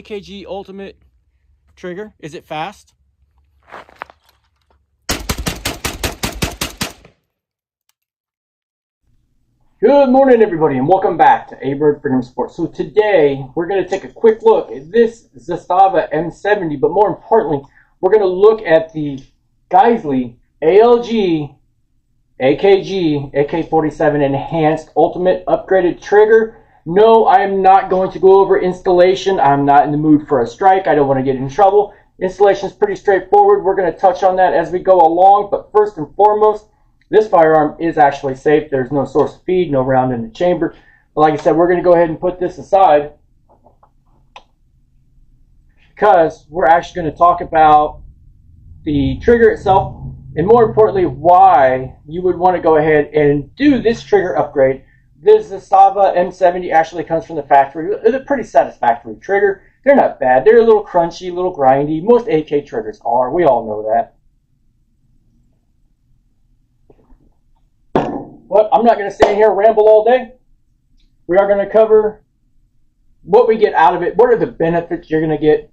AKG Ultimate trigger. Is it fast? Good morning, everybody, and welcome back to A-Bird Freedom Sports. So today, we're going to take a quick look at this Zastava M70, but more importantly, we're going to look at the Geissele ALG AKT AK-47 Enhanced Ultimate Upgraded Trigger. No, I'm not going to go over installation. I'm not in the mood for a strike. I don't want to get in trouble. Installation is pretty straightforward. We're going to touch on that as we go along, but first and foremost, this firearm is actually safe. There's no source of feed, no round in the chamber. But like I said, we're going to go ahead and put this aside because we're actually going to talk about the trigger itself and more importantly, why you would want to go ahead and do this trigger upgrade. This Zastava M70 actually comes from the factory. It's a pretty satisfactory trigger. They're not bad. They're a little crunchy, a little grindy. Most AK triggers are. We all know that. But I'm not going to stay here and ramble all day. We are going to cover what we get out of it. What are the benefits you're going to get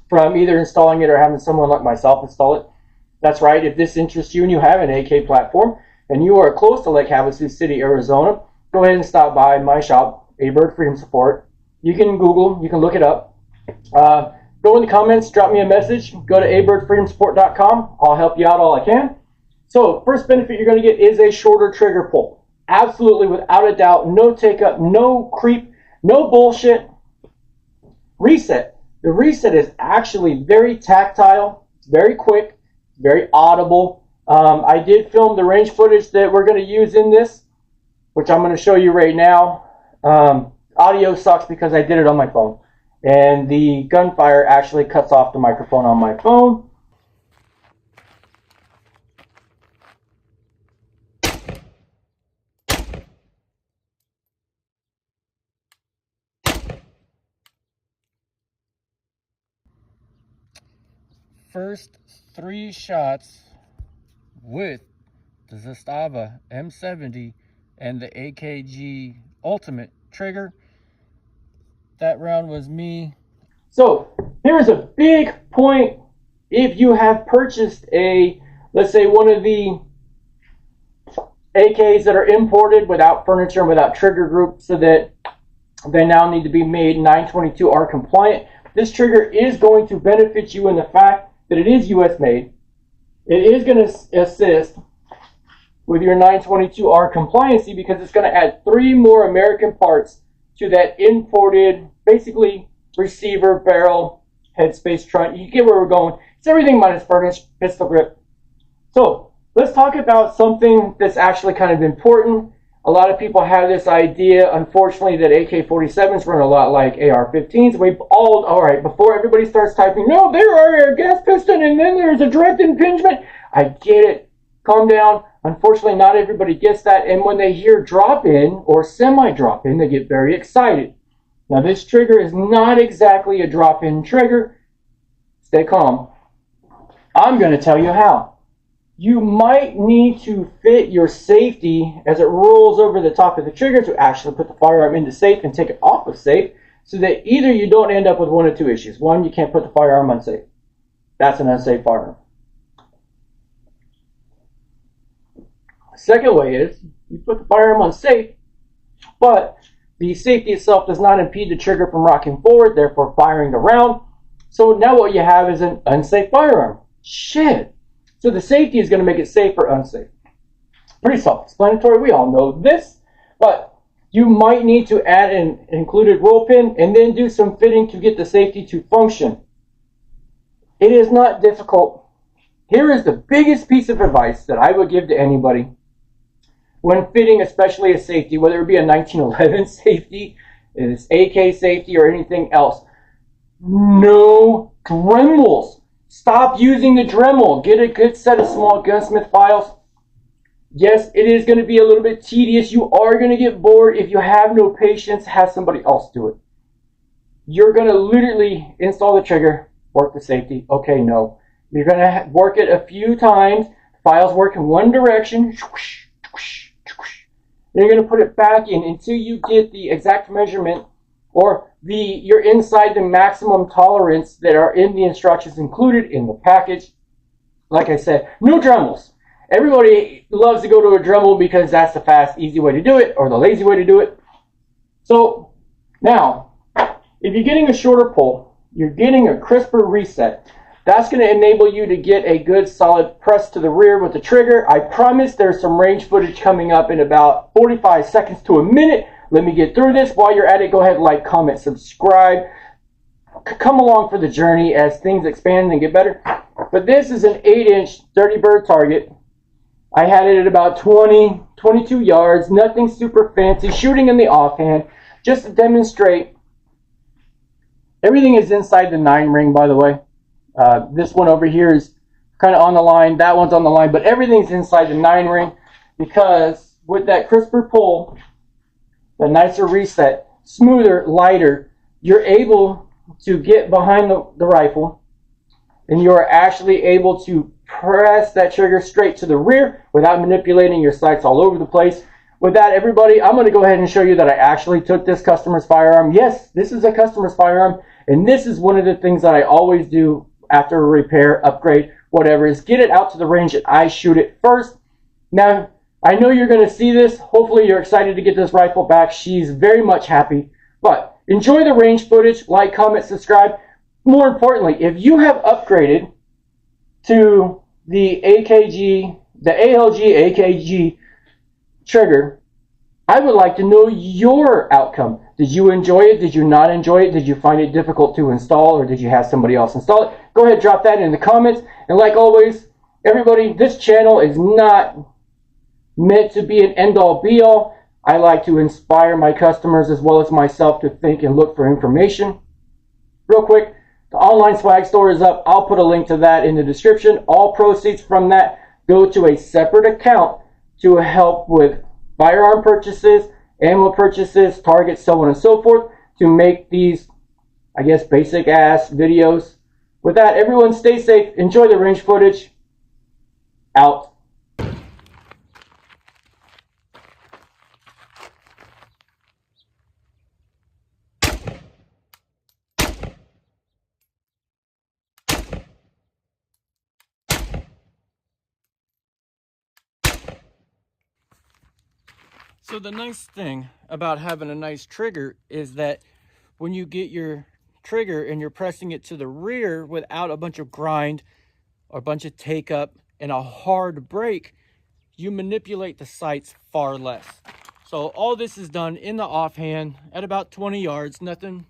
from either installing it or having someone like myself install it. That's right. If this interests you and you have an AK platform and you are close to Lake Havasu City, Arizona, go ahead and stop by my shop, A-Bird Freedom Support. You can Google, you can look it up. Go in the comments, drop me a message. Go to abirdfreedomsupport.com. I'll help you out all I can. So first benefit you're going to get is a shorter trigger pull. Absolutely, without a doubt, no take up, no creep, no bullshit. Reset. The reset is actually very tactile, very quick, very audible. I did film the range footage that we're going to use in this, which I'm going to show you right now. Audio sucks because I did it on my phone. And the gunfire actually cuts off the microphone on my phone. First 3 shots with the Zastava M70 and the AKG Ultimate trigger. That round was me. So here's a big point. If you have purchased let's say one of the AKs that are imported without furniture and without trigger group, so that they now need to be made 922R compliant, this trigger is going to benefit you in the fact that it is US made. It is going to assist with your 922R compliancy because it's going to add 3 more American parts to that imported, basically, receiver, barrel, headspace, trunk. You get where we're going. It's everything minus furnish, pistol grip. So let's talk about something that's actually kind of important. A lot of people have this idea, unfortunately, that AK-47s run a lot like AR-15s. All right, before everybody starts typing, no, there are a gas piston and then there's a direct impingement. I get it. Calm down. Unfortunately, not everybody gets that. And when they hear drop-in or semi-drop-in, they get very excited. Now, this trigger is not exactly a drop-in trigger. Stay calm. I'm going to tell you how. You might need to fit your safety as it rolls over the top of the trigger to actually put the firearm into safe and take it off of safe, so that either you don't end up with one of 2 issues. One, you can't put the firearm on safe. That's an unsafe firearm. The second way is you put the firearm on safe, but the safety itself does not impede the trigger from rocking forward, therefore firing the round. So now what you have is an unsafe firearm. Shit. So the safety is going to make it safe or unsafe. Pretty self-explanatory. We all know this. But you might need to add an included roll pin and then do some fitting to get the safety to function. It is not difficult. Here is the biggest piece of advice that I would give to anybody when fitting, especially a safety, whether it be a 1911 safety, it's AK safety, or anything else. No Dremels. Stop using the Dremel. Get a good set of small gunsmith files. Yes, it is going to be a little bit tedious. You are going to get bored. If you have no patience, have somebody else do it. You're going to literally install the trigger, work the safety. Okay, no. You're going to work it a few times. Files work in one direction. Then you're going to put it back in until you get the exact measurement or you're inside the maximum tolerance that are in the instructions included in the package. Like I said, no Dremels. Everybody loves to go to a Dremel because that's the fast, easy way to do it, or the lazy way to do it. So now, if you're getting a shorter pull, you're getting a crisper reset. That's going to enable you to get a good solid press to the rear with the trigger. I promise there's some range footage coming up in about 45 seconds to a minute. Let me get through this. While you're at it, go ahead, like, comment, subscribe. Come along for the journey as things expand and get better. But this is an 8-inch Dirty Bird target. I had it at about 22 yards. Nothing super fancy. Shooting in the offhand. Just to demonstrate. Everything is inside the 9 ring, by the way. This one over here is kind of on the line. That one's on the line. But everything's inside the 9 ring. Because with that crisper pull, the nicer reset, smoother, lighter, you're able to get behind the rifle, and you're actually able to press that trigger straight to the rear without manipulating your sights all over the place. With that, everybody, I'm going to go ahead and show you that I actually took this customer's firearm. Yes, this is a customer's firearm, and this is one of the things that I always do after a repair, upgrade, whatever, is get it out to the range and I shoot it first. Now, I know you're going to see this. Hopefully, you're excited to get this rifle back. She's very much happy, but enjoy the range footage, like, comment, subscribe. More importantly, if you have upgraded to the ALG AKT trigger, I would like to know your outcome. Did you enjoy it? Did you not enjoy it? Did you find it difficult to install, or did you have somebody else install it? Go ahead, drop that in the comments. And like always, everybody, this channel is not meant to be an end-all be-all. I like to inspire my customers as well as myself to think and look for information. Real quick, the online swag store is up. I'll put a link to that in the description. All proceeds from that go to a separate account to help with firearm purchases, ammo purchases, targets, so on and so forth, to make these, I guess, basic ass videos. With that, everyone stay safe. Enjoy the range footage. Out. So the nice thing about having a nice trigger is that when you get your trigger and you're pressing it to the rear without a bunch of grind or a bunch of take up and a hard break, you manipulate the sights far less. So all this is done in the offhand at about 20 yards, nothing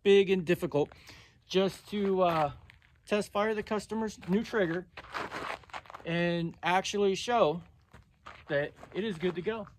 big and difficult, just to test fire the customer's new trigger and actually show that it is good to go.